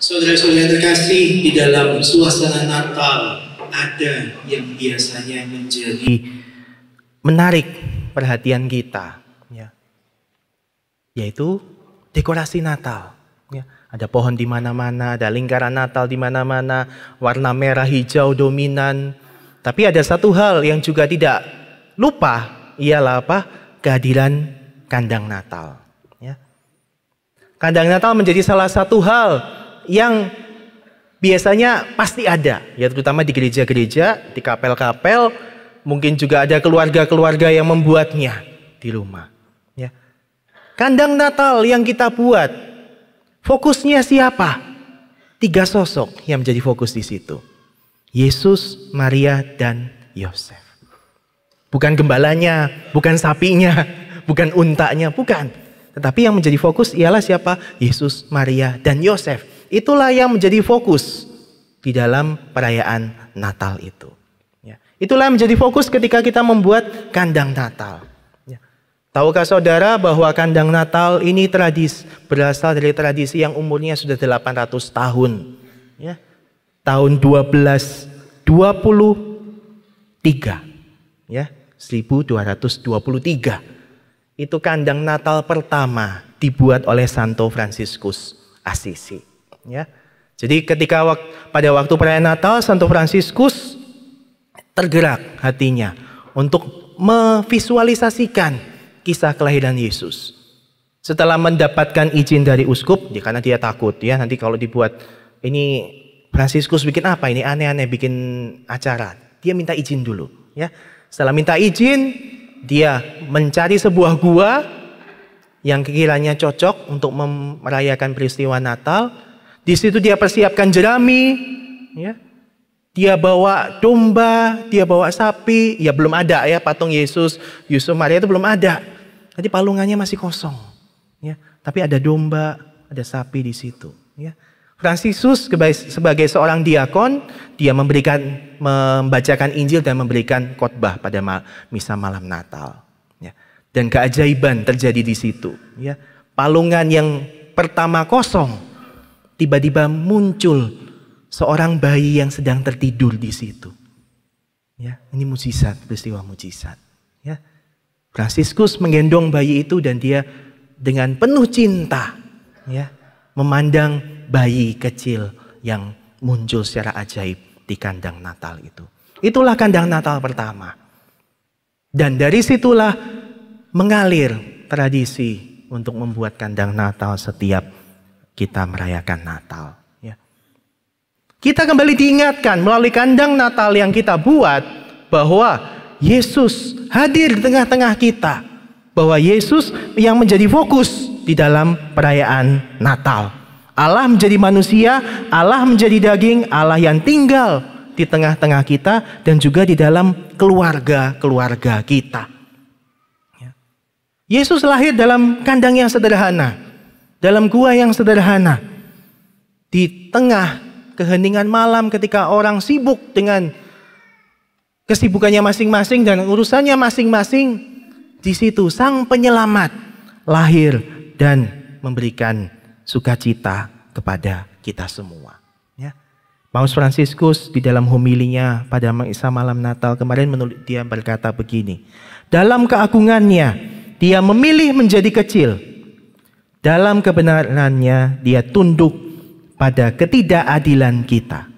Saudara-saudara terkasih, di dalam suasana Natal ada yang biasanya menjadi menarik perhatian kita, ya, yaitu dekorasi Natal. Ya, ada pohon di mana-mana, ada lingkaran Natal di mana-mana, warna merah hijau dominan. Tapi ada satu hal yang juga tidak lupa, ialah apa? Kehadiran kandang Natal. Ya. Kandang Natal menjadi salah satu hal yang biasanya pasti ada, ya, terutama di gereja-gereja, di kapel-kapel, mungkin juga ada keluarga-keluarga yang membuatnya di rumah. Ya. Kandang Natal yang kita buat, fokusnya siapa? 3 sosok yang menjadi fokus di situ. Yesus, Maria, dan Yosef. Bukan gembalanya, bukan sapinya, bukan untanya, bukan. Tetapi yang menjadi fokus ialah siapa? Yesus, Maria, dan Yosef. Itulah yang menjadi fokus di dalam perayaan Natal itu. Ya. Itulah yang menjadi fokus ketika kita membuat kandang Natal. Ya. Tahukah saudara bahwa kandang Natal ini berasal dari tradisi yang umurnya sudah 800 tahun. Ya. Tahun 1223. Ya, 1223. Itu kandang Natal pertama dibuat oleh Santo Fransiskus Assisi. Ya. Jadi pada waktu perayaan Natal, Santo Fransiskus tergerak hatinya untuk memvisualisasikan kisah kelahiran Yesus. Setelah mendapatkan izin dari uskup, ya, karena dia takut, ya, nanti kalau dibuat ini Fransiskus bikin apa ini aneh-aneh, bikin acara. Dia minta izin dulu, ya. Setelah minta izin, dia mencari sebuah gua yang kiranya cocok untuk merayakan peristiwa Natal. Di situ dia persiapkan jerami, ya. Dia bawa domba, dia bawa sapi. Ya belum ada, ya, patung Yesus, Yusuf, Maria itu belum ada. Jadi palungannya masih kosong, ya. Tapi ada domba, ada sapi di situ, ya. Fransiskus sebagai seorang diakon, dia membacakan Injil dan memberikan khotbah pada misa malam Natal. Ya. Dan keajaiban terjadi di situ. Ya. Palungan yang pertama kosong, tiba-tiba muncul seorang bayi yang sedang tertidur di situ. Ya, ini mujizat, peristiwa mujizat. Ya. Fransiskus menggendong bayi itu dan dia dengan penuh cinta, ya, memandang bayi kecil yang muncul secara ajaib di kandang Natal itu. Itulah kandang Natal pertama. Dan dari situlah mengalir tradisi untuk membuat kandang Natal setiap kita merayakan Natal. Ya. Kita kembali diingatkan melalui kandang Natal yang kita buat bahwa Yesus hadir di tengah-tengah kita. Bahwa Yesus yang menjadi fokus di dalam perayaan Natal. Allah menjadi manusia, Allah menjadi daging, Allah yang tinggal di tengah-tengah kita dan juga di dalam keluarga-keluarga kita. Ya. Yesus lahir dalam kandang yang sederhana, dalam gua yang sederhana. Di tengah keheningan malam ketika orang sibuk dengan kesibukannya masing-masing dan urusannya masing-masing, di situ Sang Penyelamat lahir dan memberikan sukacita kepada kita semua. Ya. Paus Fransiskus di dalam homilinya pada misa malam Natal kemarin dia berkata begini. Dalam keagungannya dia memilih menjadi kecil. Dalam kebenarannya dia tunduk pada ketidakadilan kita.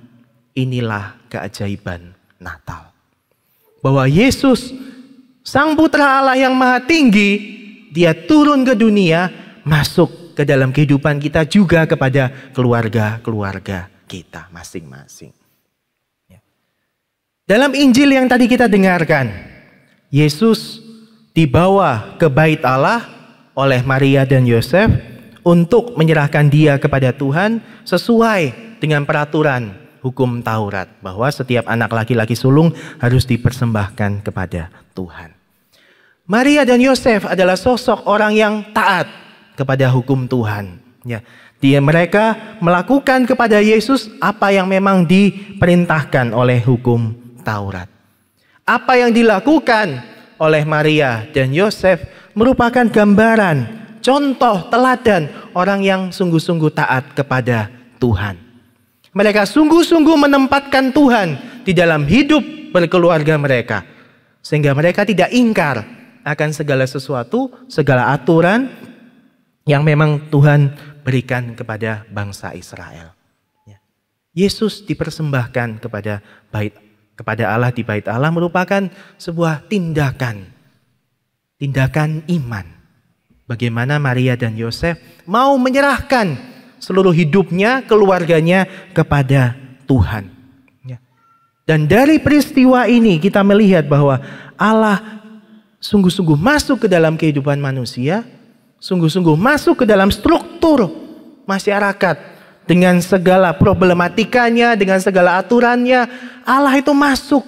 Inilah keajaiban Natal. Bahwa Yesus, Sang Putra Allah yang Maha Tinggi, dia turun ke dunia, masuk ke dalam kehidupan kita juga kepada keluarga-keluarga kita masing-masing. Ya. Dalam Injil yang tadi kita dengarkan, Yesus dibawa ke bait Allah oleh Maria dan Yosef untuk menyerahkan dia kepada Tuhan sesuai dengan peraturan hukum Taurat. Bahwa setiap anak laki-laki sulung harus dipersembahkan kepada Tuhan. Maria dan Yosef adalah sosok orang yang taat kepada hukum Tuhan. Ya. Mereka melakukan kepada Yesus apa yang memang diperintahkan oleh hukum Taurat. Apa yang dilakukan oleh Maria dan Yosef merupakan gambaran, contoh, teladan orang yang sungguh-sungguh taat kepada Tuhan. Mereka sungguh-sungguh menempatkan Tuhan di dalam hidup berkeluarga mereka. Sehingga mereka tidak ingkar akan segala sesuatu, segala aturan yang memang Tuhan berikan kepada bangsa Israel. Yesus dipersembahkan kepada Allah di bait Allah merupakan sebuah tindakan iman. Bagaimana Maria dan Yosef mau menyerahkan seluruh hidupnya, keluarganya kepada Tuhan. Dan dari peristiwa ini kita melihat bahwa Allah sungguh-sungguh masuk ke dalam kehidupan manusia, sungguh-sungguh masuk ke dalam struktur masyarakat dengan segala problematikanya, dengan segala aturannya. Allah itu masuk.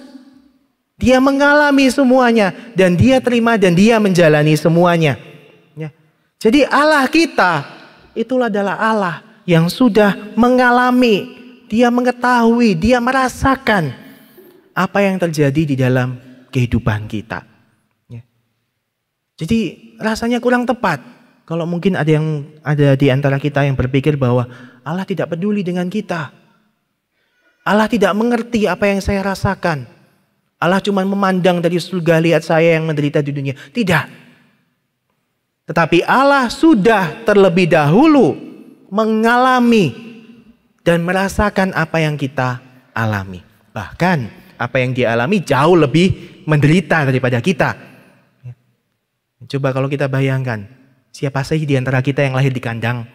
Dia mengalami semuanya dan dia terima dan dia menjalani semuanya. Jadi Allah kita itulah adalah Allah yang sudah mengalami, dia mengetahui, dia merasakan apa yang terjadi di dalam kehidupan kita. Jadi rasanya kurang tepat kalau mungkin ada di antara kita yang berpikir bahwa Allah tidak peduli dengan kita. Allah tidak mengerti apa yang saya rasakan. Allah cuma memandang dari surga, lihat saya yang menderita di dunia. Tidak. Tetapi Allah sudah terlebih dahulu mengalami dan merasakan apa yang kita alami. Bahkan apa yang dia alami jauh lebih menderita daripada kita. Coba kalau kita bayangkan, siapa sih di antara kita yang lahir di kandang?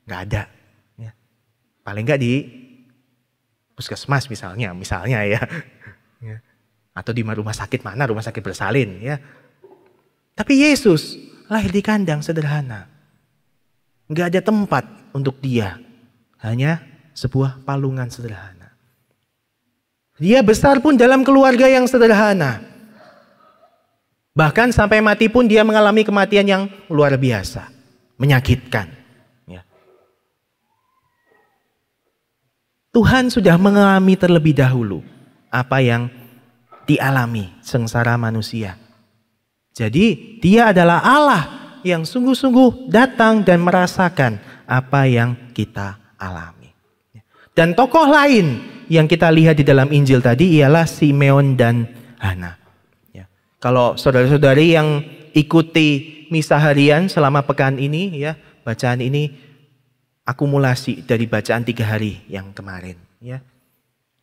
Gak ada. Paling gak di puskesmas misalnya ya. Atau di rumah sakit mana, rumah sakit bersalin ya. Tapi Yesus lahir di kandang sederhana. Gak ada tempat untuk dia. Hanya sebuah palungan sederhana. Dia besar pun dalam keluarga yang sederhana. Bahkan sampai mati pun dia mengalami kematian yang luar biasa. Menyakitkan. Ya. Tuhan sudah mengalami terlebih dahulu apa yang dialami sengsara manusia. Jadi dia adalah Allah yang sungguh-sungguh datang dan merasakan apa yang kita alami. Dan tokoh lain yang kita lihat di dalam Injil tadi ialah Simeon dan Hana. Kalau saudara-saudari yang ikuti misa harian selama pekan ini, ya, bacaan ini akumulasi dari bacaan 3 hari yang kemarin. Ya.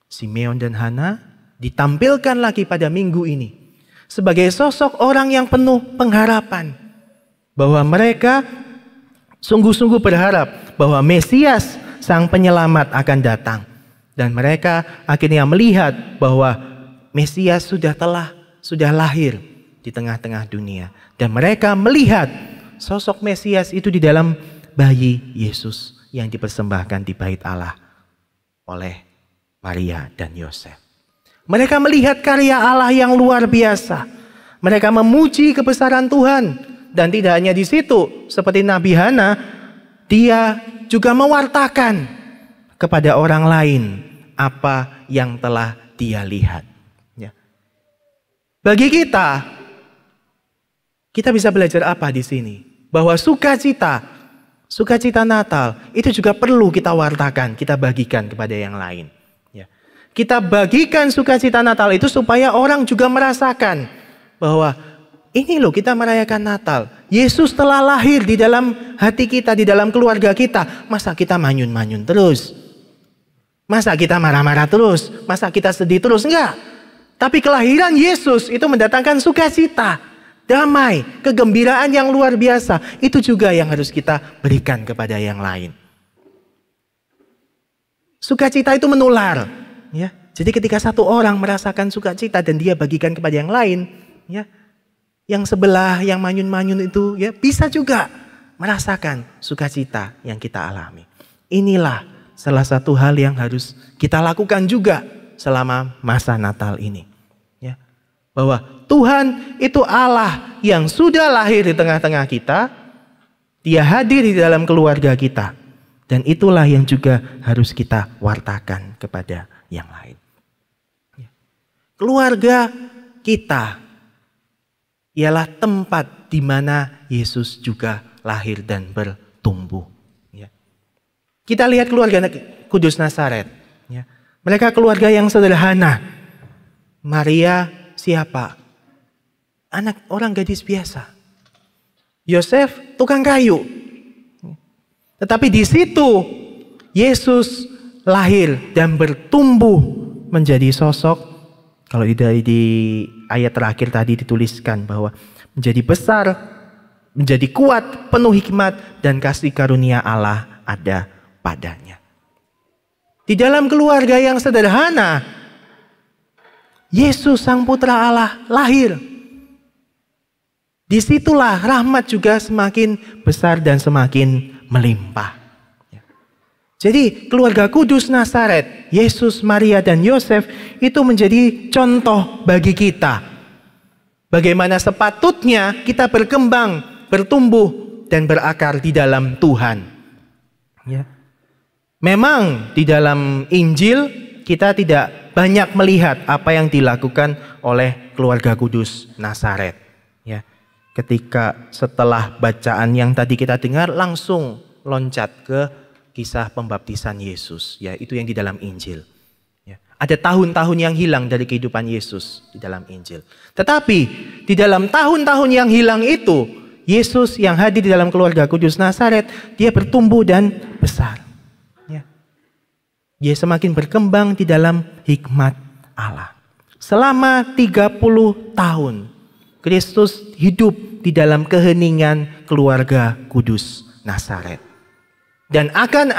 Simeon dan Hana ditampilkan lagi pada minggu ini sebagai sosok orang yang penuh pengharapan bahwa mereka sungguh-sungguh berharap bahwa Mesias Sang Penyelamat akan datang. Dan mereka akhirnya melihat bahwa Mesias sudah lahir di tengah-tengah dunia. Dan mereka melihat sosok Mesias itu di dalam bayi Yesus yang dipersembahkan di bait Allah oleh Maria dan Yosef. Mereka melihat karya Allah yang luar biasa. Mereka memuji kebesaran Tuhan. Dan tidak hanya di situ, seperti Nabi Hana, dia juga mewartakan kepada orang lain apa yang telah dia lihat. Ya. Bagi kita bisa belajar apa di sini? Bahwa sukacita Natal itu juga perlu kita wartakan, kita bagikan kepada yang lain. Ya. Kita bagikan sukacita Natal itu supaya orang juga merasakan bahwa ini loh kita merayakan Natal. Yesus telah lahir di dalam hati kita, di dalam keluarga kita. Masa kita manyun-manyun terus? Masa kita marah-marah terus? Masa kita sedih terus? Enggak. Tapi kelahiran Yesus itu mendatangkan sukacita, damai, kegembiraan yang luar biasa. Itu juga yang harus kita berikan kepada yang lain. Sukacita itu menular. Ya. Jadi ketika satu orang merasakan sukacita dan dia bagikan kepada yang lain, ya, yang sebelah, yang manyun-manyun itu ya bisa juga merasakan sukacita yang kita alami. Inilah salah satu hal yang harus kita lakukan juga selama masa Natal ini. Ya. Bahwa Tuhan itu Allah yang sudah lahir di tengah-tengah kita. Dia hadir di dalam keluarga kita. Dan itulah yang juga harus kita wartakan kepada yang lain. Ya. Keluarga kita ialah tempat di mana Yesus juga lahir dan bertumbuh. Ya. Kita lihat keluarga kudus Nazaret. Ya. Mereka keluarga yang sederhana. Maria siapa? Anak orang gadis biasa. Yosef tukang kayu. Tetapi di situ Yesus lahir dan bertumbuh menjadi sosok. Kalau di ayat terakhir tadi dituliskan bahwa menjadi besar, menjadi kuat, penuh hikmat dan kasih karunia Allah ada padanya. Di dalam keluarga yang sederhana, Yesus Sang Putra Allah lahir. Disitulah rahmat juga semakin besar dan semakin melimpah. Jadi keluarga kudus Nazaret, Yesus, Maria, dan Yosef itu menjadi contoh bagi kita. Bagaimana sepatutnya kita berkembang, bertumbuh, dan berakar di dalam Tuhan. Ya. Memang di dalam Injil kita tidak banyak melihat apa yang dilakukan oleh keluarga kudus Nazaret. Ya. Ketika setelah bacaan yang tadi kita dengar langsung loncat ke kisah pembaptisan Yesus. Ya, itu yang di dalam Injil. Ya. Ada tahun-tahun yang hilang dari kehidupan Yesus di dalam Injil. Tetapi di dalam tahun-tahun yang hilang itu, Yesus yang hadir di dalam keluarga kudus Nazaret, dia bertumbuh dan besar. Ya. Dia semakin berkembang di dalam hikmat Allah. Selama 30 tahun, Kristus hidup di dalam keheningan keluarga kudus Nazaret. Dan akan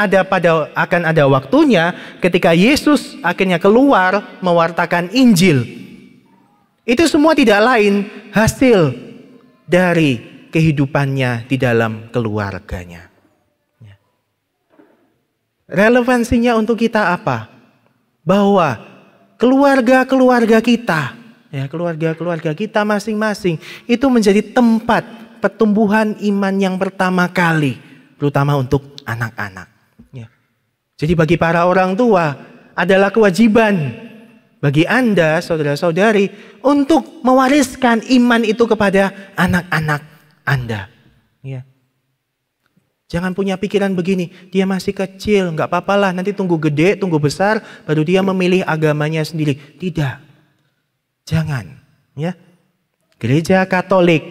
ada waktunya ketika Yesus akhirnya keluar mewartakan Injil. Itu semua tidak lain hasil dari kehidupannya di dalam keluarganya. Relevansinya untuk kita apa? Bahwa keluarga-keluarga kita, ya, keluarga-keluarga kita masing-masing itu menjadi tempat pertumbuhan iman yang pertama kali, terutama untuk anak-anak. Ya. Jadi bagi para orang tua adalah kewajiban bagi Anda, saudara-saudari, untuk mewariskan iman itu kepada anak-anak Anda. Ya. Jangan punya pikiran begini, dia masih kecil, nggak apa-apalah, nanti tunggu gede, tunggu besar, baru dia memilih agamanya sendiri. Tidak, jangan. Ya. Gereja Katolik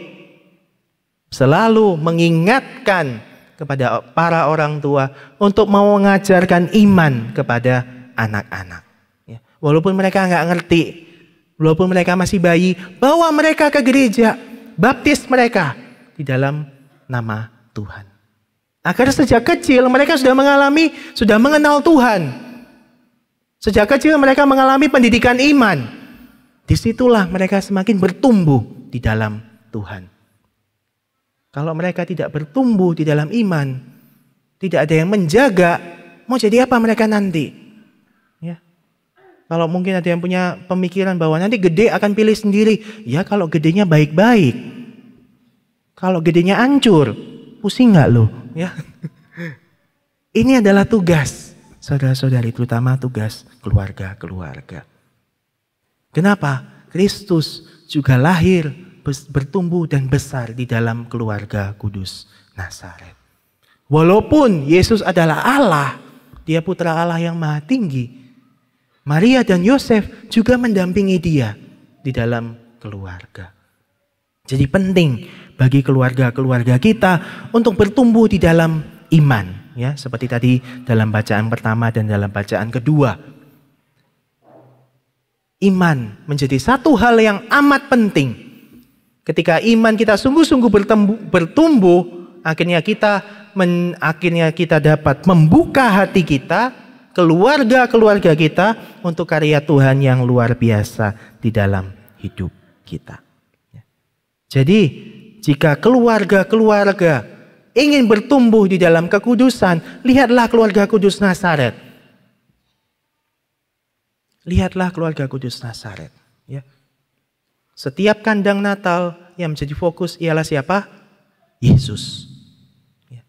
selalu mengingatkan kepada para orang tua untuk mau mengajarkan iman kepada anak-anak. Ya. Walaupun mereka nggak ngerti, walaupun mereka masih bayi, bawa mereka ke gereja, baptis mereka di dalam nama Tuhan. Agar sejak kecil mereka sudah mengenal Tuhan. Sejak kecil mereka mengalami pendidikan iman. Disitulah mereka semakin bertumbuh di dalam Tuhan. Kalau mereka tidak bertumbuh di dalam iman, tidak ada yang menjaga, mau jadi apa mereka nanti? Ya. Kalau mungkin ada yang punya pemikiran bahwa nanti gede akan pilih sendiri. Ya kalau gedenya baik-baik. Kalau gedenya hancur, pusing nggak lo? Ya. Ini adalah tugas saudara-saudari, terutama tugas keluarga-keluarga. Kenapa? Kristus juga lahir, bertumbuh dan besar di dalam keluarga kudus Nazaret. Walaupun Yesus adalah Allah, dia putra Allah yang maha tinggi, Maria dan Yosef juga mendampingi dia di dalam keluarga. Jadi penting bagi keluarga-keluarga kita untuk bertumbuh di dalam iman, ya, seperti tadi dalam bacaan pertama dan dalam bacaan kedua. Iman menjadi satu hal yang amat penting. Ketika iman kita sungguh-sungguh bertumbuh, akhirnya kita dapat membuka hati kita, keluarga-keluarga kita untuk karya Tuhan yang luar biasa di dalam hidup kita. Jadi, jika keluarga-keluarga ingin bertumbuh di dalam kekudusan, lihatlah keluarga kudus Nazaret. Lihatlah keluarga kudus Nazaret. Ya. Setiap kandang Natal yang menjadi fokus ialah siapa? Yesus. Ya.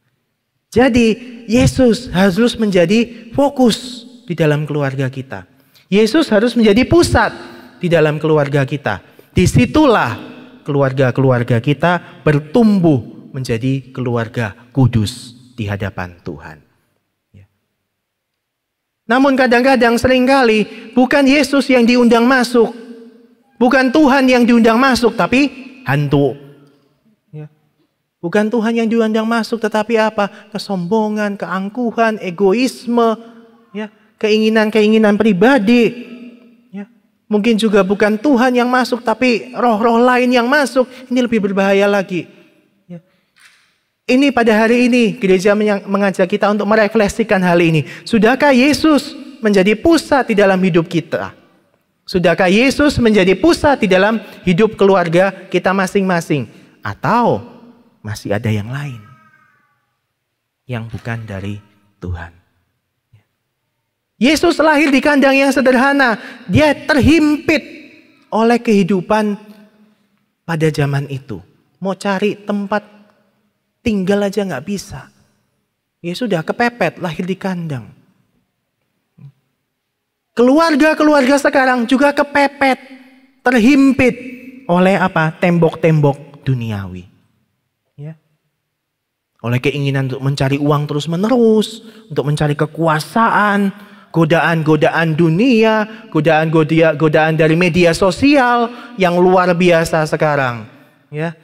Jadi Yesus harus menjadi fokus di dalam keluarga kita. Yesus harus menjadi pusat di dalam keluarga kita. Disitulah keluarga-keluarga kita bertumbuh menjadi keluarga kudus di hadapan Tuhan. Ya. Namun kadang-kadang seringkali bukan Yesus yang diundang masuk. Bukan Tuhan yang diundang masuk, tapi hantu. Ya. Bukan Tuhan yang diundang masuk, tetapi apa? Kesombongan, keangkuhan, egoisme, ya, keinginan-keinginan pribadi. Ya. Mungkin juga bukan Tuhan yang masuk, tapi roh-roh lain yang masuk. Ini lebih berbahaya lagi. Ini pada hari ini gereja mengajak kita untuk merefleksikan hal ini. Sudahkah Yesus menjadi pusat di dalam hidup kita? Sudahkah Yesus menjadi pusat di dalam hidup keluarga kita masing-masing? Atau masih ada yang lain yang bukan dari Tuhan? Yesus lahir di kandang yang sederhana. Dia terhimpit oleh kehidupan pada zaman itu. Mau cari tempat tinggal aja nggak bisa. Ya sudah kepepet, lahir di kandang. Keluarga-keluarga sekarang juga kepepet, terhimpit oleh apa? Tembok-tembok duniawi. Ya. Oleh keinginan untuk mencari uang terus-menerus, untuk mencari kekuasaan, godaan-godaan dunia, godaan dari media sosial yang luar biasa sekarang. Ya.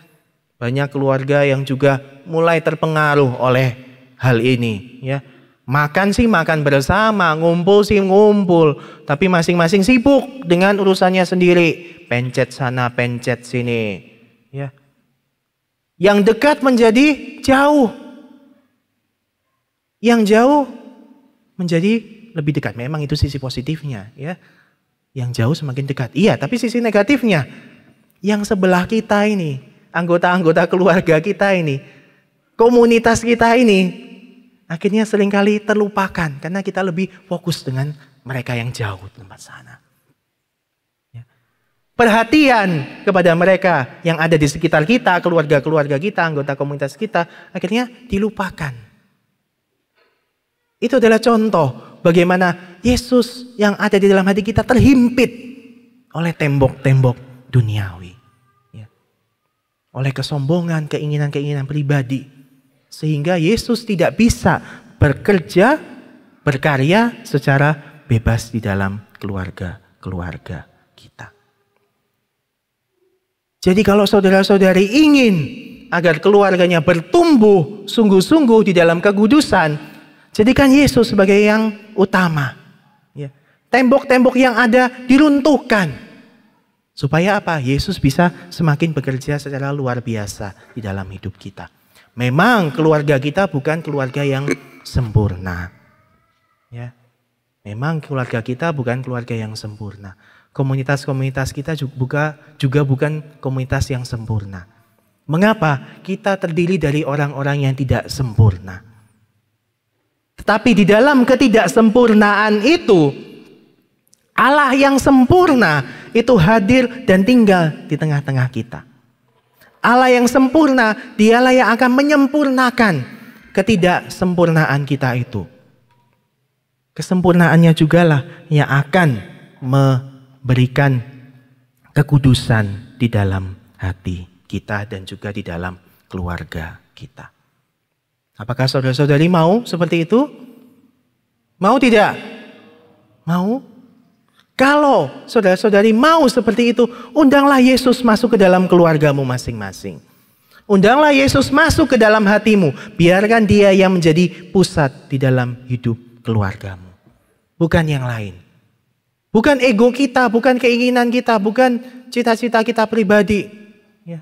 Banyak keluarga yang juga mulai terpengaruh oleh hal ini. Ya. Makan sih makan bersama, ngumpul sih ngumpul. Tapi masing-masing sibuk dengan urusannya sendiri. Pencet sana, pencet sini. Ya. Yang dekat menjadi jauh. Yang jauh menjadi lebih dekat. Memang itu sisi positifnya. Ya. Yang jauh semakin dekat. Iya, tapi sisi negatifnya. Yang sebelah kita ini. Anggota-anggota keluarga kita ini, komunitas kita ini, akhirnya seringkali terlupakan karena kita lebih fokus dengan mereka yang jauh di tempat sana. Ya. Perhatian kepada mereka yang ada di sekitar kita, keluarga-keluarga kita, anggota komunitas kita, akhirnya dilupakan. Itu adalah contoh bagaimana Yesus yang ada di dalam hati kita terhimpit oleh tembok-tembok duniawi. Oleh kesombongan, keinginan-keinginan pribadi. Sehingga Yesus tidak bisa bekerja, berkarya secara bebas di dalam keluarga-keluarga kita. Jadi kalau saudara-saudari ingin agar keluarganya bertumbuh sungguh-sungguh di dalam kekudusan, jadikan Yesus sebagai yang utama. Ya. Tembok-tembok yang ada diruntuhkan. Supaya apa? Yesus bisa semakin bekerja secara luar biasa di dalam hidup kita. Memang keluarga kita bukan keluarga yang sempurna. Ya. Memang keluarga kita bukan keluarga yang sempurna. Komunitas-komunitas kita juga bukan komunitas yang sempurna. Mengapa? Kita terdiri dari orang-orang yang tidak sempurna. Tetapi di dalam ketidaksempurnaan itu, Allah yang sempurna itu hadir dan tinggal di tengah-tengah kita. Allah yang sempurna, dialah yang akan menyempurnakan ketidaksempurnaan kita itu. Kesempurnaannya jugalah yang akan memberikan kekudusan di dalam hati kita dan juga di dalam keluarga kita. Apakah saudara-saudari mau seperti itu? Mau tidak? Mau? Kalau saudara-saudari mau seperti itu, undanglah Yesus masuk ke dalam keluargamu masing-masing. Undanglah Yesus masuk ke dalam hatimu. Biarkan dia yang menjadi pusat di dalam hidup keluargamu. Bukan yang lain. Bukan ego kita, bukan keinginan kita, bukan cita-cita kita pribadi. Ya.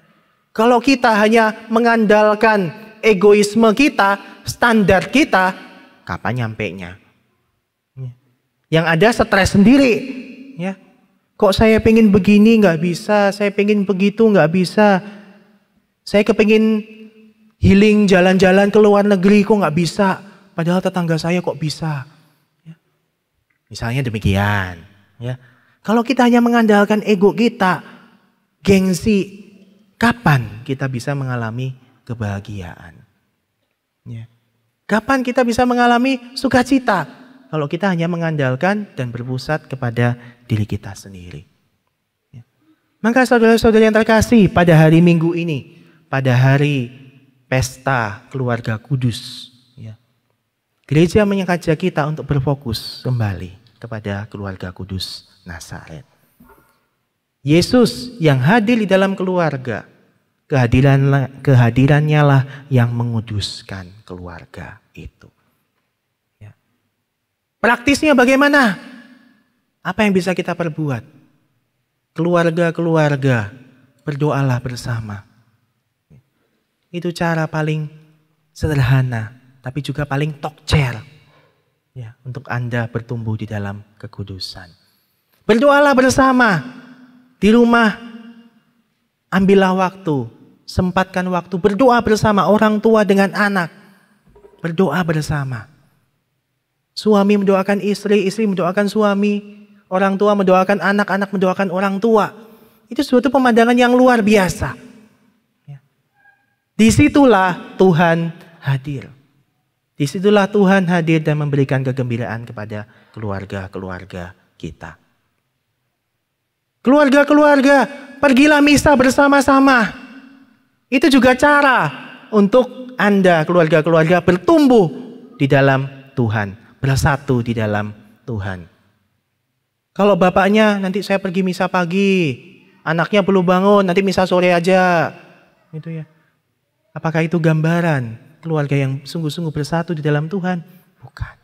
Kalau kita hanya mengandalkan egoisme kita, standar kita, kapan nyampenya? Yang ada stres sendiri. Ya. Kok saya pengen begini nggak bisa, saya pengen begitu nggak bisa. Saya kepengin healing jalan-jalan ke luar negeri kok nggak bisa. Padahal tetangga saya kok bisa. Ya. Misalnya demikian. Ya. Kalau kita hanya mengandalkan ego kita, gengsi, kapan kita bisa mengalami kebahagiaan? Ya. Kapan kita bisa mengalami sukacita? Kalau kita hanya mengandalkan dan berpusat kepada diri kita sendiri. Ya. Maka saudara-saudara yang terkasih, pada hari Minggu ini, pada hari pesta keluarga kudus, ya, Gereja mengajak kita untuk berfokus kembali kepada keluarga kudus Nazaret. Yesus yang hadir di dalam keluarga, kehadirannya lah yang menguduskan keluarga itu. Ya. Praktisnya bagaimana? Apa yang bisa kita perbuat? Keluarga-keluarga, berdoalah bersama. Itu cara paling sederhana, tapi juga paling tokcer ya, untuk Anda bertumbuh di dalam kekudusan. Berdoalah bersama di rumah, ambillah waktu, sempatkan waktu berdoa bersama orang tua dengan anak. Berdoa bersama. Suami mendoakan istri, istri mendoakan suami, orang tua mendoakan anak, anak mendoakan orang tua. Itu suatu pemandangan yang luar biasa. Ya. Disitulah Tuhan hadir. Disitulah Tuhan hadir dan memberikan kegembiraan kepada keluarga-keluarga kita. Keluarga-keluarga, pergilah misa bersama-sama. Itu juga cara untuk Anda, keluarga-keluarga, bertumbuh di dalam Tuhan. Bersatu di dalam Tuhan. Kalau bapaknya, nanti saya pergi misa pagi. Anaknya belum bangun, nanti misa sore aja. Gitu ya. Apakah itu gambaran keluarga yang sungguh-sungguh bersatu di dalam Tuhan? Bukan.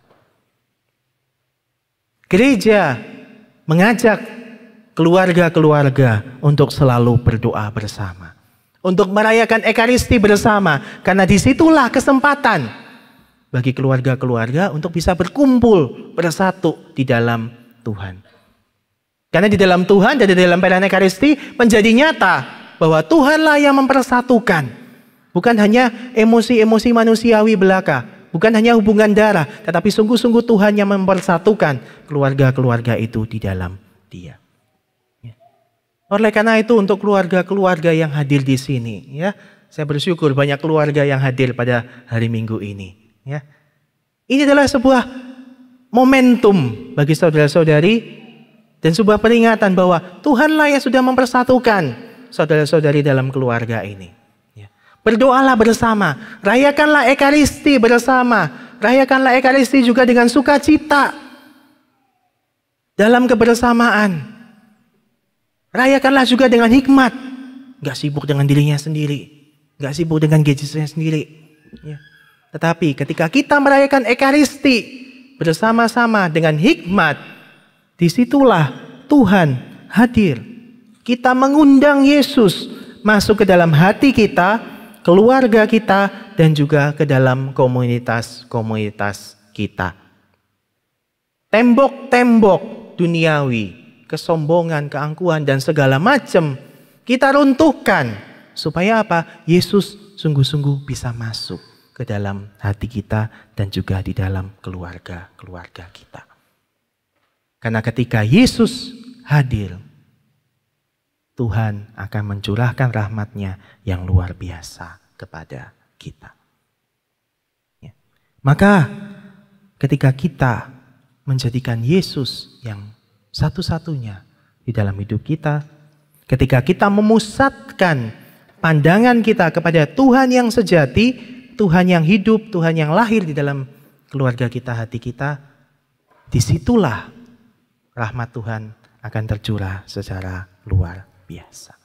Gereja mengajak keluarga-keluarga untuk selalu berdoa bersama. Untuk merayakan Ekaristi bersama. Karena disitulah kesempatan bagi keluarga-keluarga untuk bisa berkumpul bersatu di dalam Tuhan. Karena di dalam Tuhan dan di dalam perayaan Ekaristi menjadi nyata bahwa Tuhanlah yang mempersatukan. Bukan hanya emosi-emosi manusiawi belaka. Bukan hanya hubungan darah. Tetapi sungguh-sungguh Tuhan yang mempersatukan keluarga-keluarga itu di dalam Dia. Ya. Oleh karena itu untuk keluarga-keluarga yang hadir di sini. Ya, saya bersyukur banyak keluarga yang hadir pada hari Minggu ini. Ya. Ini adalah sebuah momentum bagi saudara-saudari. Dan sebuah peringatan bahwa Tuhanlah yang sudah mempersatukan saudara-saudari dalam keluarga ini. Berdoalah bersama, rayakanlah Ekaristi bersama, rayakanlah Ekaristi juga dengan sukacita dalam kebersamaan. Rayakanlah juga dengan hikmat, gak sibuk dengan dirinya sendiri, gak sibuk dengan gadgetnya sendiri. Ya. Tetapi ketika kita merayakan Ekaristi bersama-sama dengan hikmat, disitulah Tuhan hadir. Kita mengundang Yesus masuk ke dalam hati kita, keluarga kita, dan juga ke dalam komunitas-komunitas kita. Tembok-tembok duniawi, kesombongan, keangkuhan, dan segala macam kita runtuhkan. Supaya apa? Yesus sungguh-sungguh bisa masuk ke dalam hati kita dan juga di dalam keluarga-keluarga kita. Karena ketika Yesus hadir, Tuhan akan mencurahkan rahmat-Nya yang luar biasa kepada kita. Ya. Maka ketika kita menjadikan Yesus yang satu-satunya di dalam hidup kita, ketika kita memusatkan pandangan kita kepada Tuhan yang sejati, Tuhan yang hidup, Tuhan yang lahir di dalam keluarga kita, hati kita, disitulah rahmat Tuhan akan tercurah secara luar biasa.